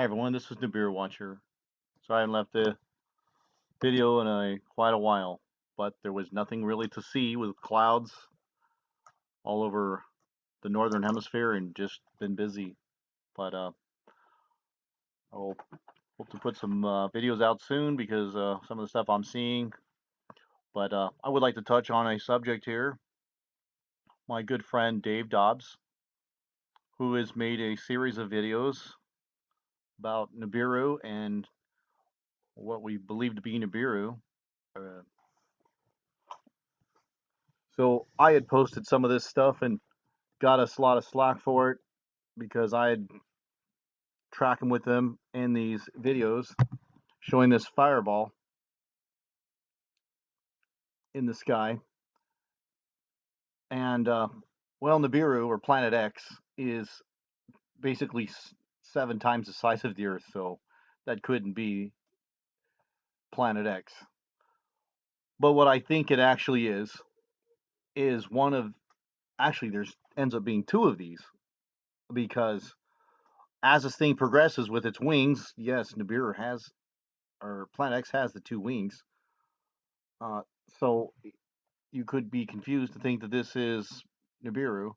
Hi everyone, this is Nibiru Watcher. So I haven't left the video in quite a while, but there was nothing really to see with clouds all over the northern hemisphere and just been busy. But I'll hope to put some videos out soon because some of the stuff I'm seeing. But I would like to touch on a subject here. My good friend Dave Dobbs, who has made a series of videos about Nibiru and what we believe to be Nibiru. So I had posted some of this stuff and got us a lot of slack for it because I had tracking with them in these videos showing this fireball in the sky. And well, Nibiru or Planet X is basically 7 times the size of the Earth, so that couldn't be Planet X. But what I think it actually is one of actually there's ends up being two of these because as this thing progresses with its wings, yes, Nibiru has or Planet X has the two wings. So you could be confused to think that this is Nibiru.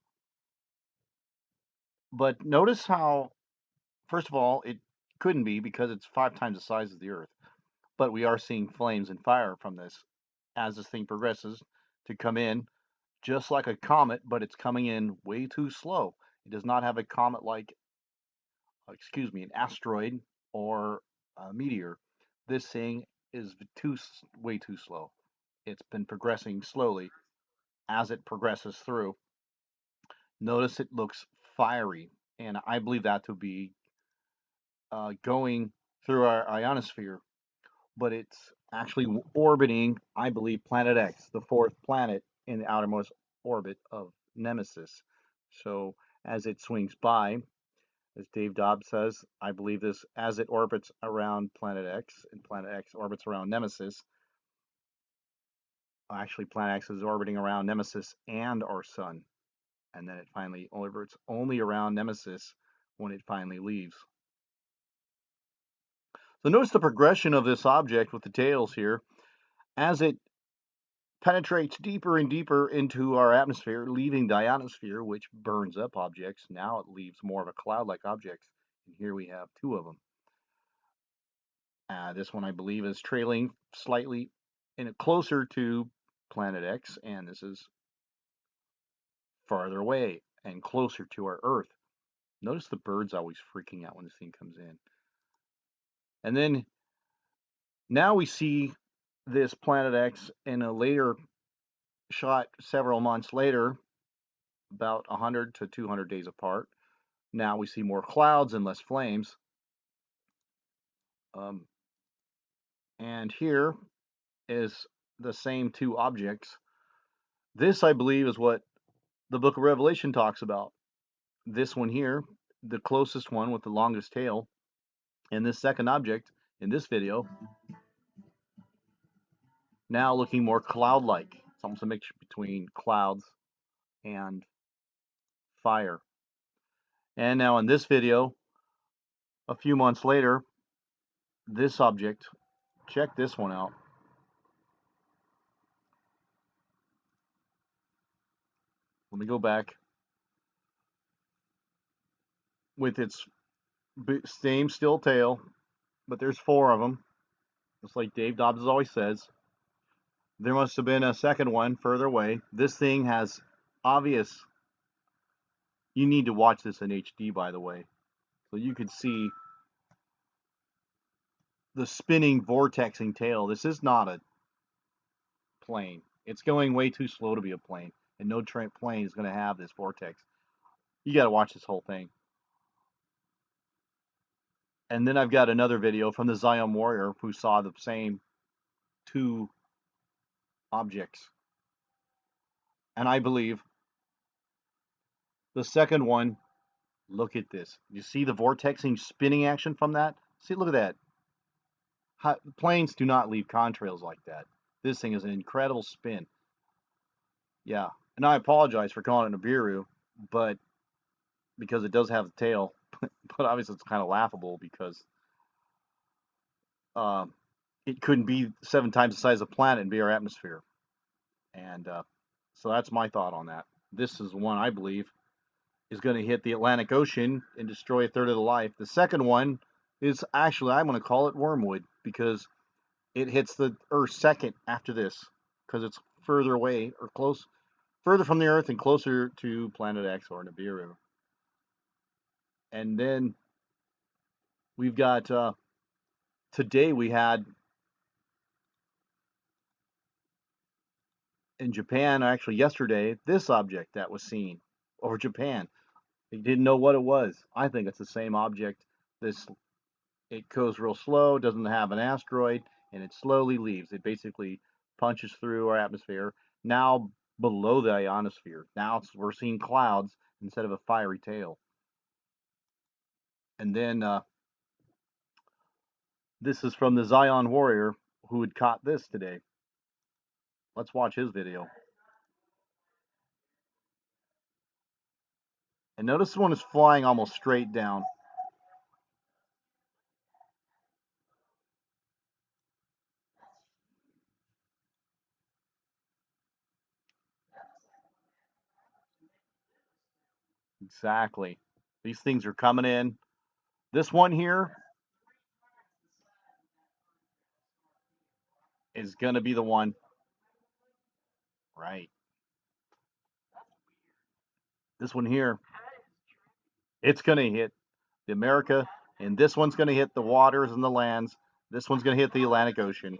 But notice how, first of all, it couldn't be because it's 5 times the size of the Earth. But we are seeing flames and fire from this as this thing progresses to come in just like a comet, but it's coming in way too slow. It does not have a comet like, an asteroid or a meteor. This thing is way too slow. It's been progressing slowly as it progresses through. Notice it looks fiery, and I believe that to be going through our ionosphere, but it's actually orbiting, I believe, Planet X, the fourth planet in the outermost orbit of Nemesis. So as it swings by, as Dave Dobbs says, I believe this as it orbits around Planet X, and Planet X orbits around Nemesis. Actually, Planet X is orbiting around Nemesis and our sun, and then it finally orbits only around Nemesis when it finally leaves. So notice the progression of this object with the tails here as it penetrates deeper and deeper into our atmosphere, leaving the ionosphere, which burns up objects. Now it leaves more of a cloud-like object, and here we have two of them. This one, I believe, is trailing slightly closer to Planet X, and this is farther away and closer to our Earth. Notice the birds always freaking out when this thing comes in. And then now we see this Planet X in a later shot several months later, about 100 to 200 days apart. Now we see more clouds and less flames. And here is the same two objects. This, I believe, is what the book of Revelation talks about. This one here, the closest one with the longest tail, and this second object in this video, now looking more cloud-like. It's almost a mixture between clouds and fire. And now in this video, a few months later, this object, check this one out. Let me go back. With its same still tail, but there's four of them, just like Dave Dobbs always says. There must have been a second one further away. This thing has obvious. You need to watch this in HD, by the way, so you could see the spinning vortexing tail. This is not a plane. It's going way too slow to be a plane, and no plane is going to have this vortex. You got to watch this whole thing. And then I've got another video from the Zion Warrior who saw the same two objects. And I believe the second one, look at this. You see the vortexing spinning action from that? See, look at that. Planes do not leave contrails like that. This thing is an incredible spin. Yeah, and I apologize for calling it a Nibiru, but because it does have the tail, But obviously, it's kind of laughable because um, it couldn't be 7 times the size of the planet and be our atmosphere. And so that's my thought on that. This is one I believe is going to hit the Atlantic Ocean and destroy a third of the life. The second one is actually, I'm going to call it wormwood because it hits the Earth second after this because it's further away or further from the Earth and closer to Planet X or Nibiru. And then we've got today we had in Japan, actually yesterday, this object that was seen over Japan. They didn't know what it was. I think it's the same object. This It goes real slow, doesn't have an asteroid, and it slowly leaves. It basically punches through our atmosphere. Now below the ionosphere. Now we're seeing clouds instead of a fiery tail. And then this is from the Zion Warrior who had caught this today. Let's watch his video. And notice this one is flying almost straight down. Exactly. These things are coming in. This one here is going to be the one. Right. This one here, it's going to hit the America, and this one's going to hit the waters and the lands. This one's going to hit the Atlantic Ocean.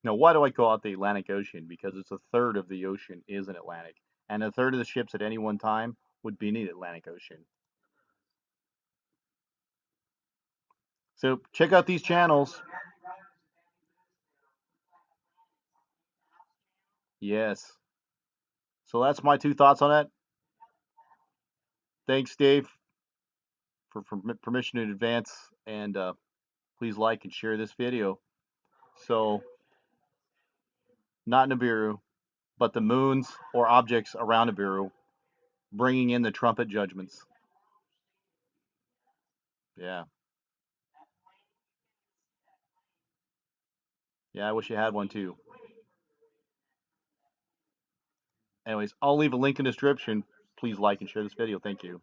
Now, why do I call it the Atlantic Ocean? Because it's a third of the ocean is an Atlantic, and a third of the ships at any one time would be in the Atlantic Ocean. So check out these channels. Yes. So that's my 2 thoughts on that. Thanks, Dave, for permission in advance, and please like and share this video. So, not Nibiru, but the moons or objects around Nibiru, bringing in the trumpet judgments. Yeah. Yeah, I wish you had one too. Anyways, I'll leave a link in the description. Please like and share this video. Thank you.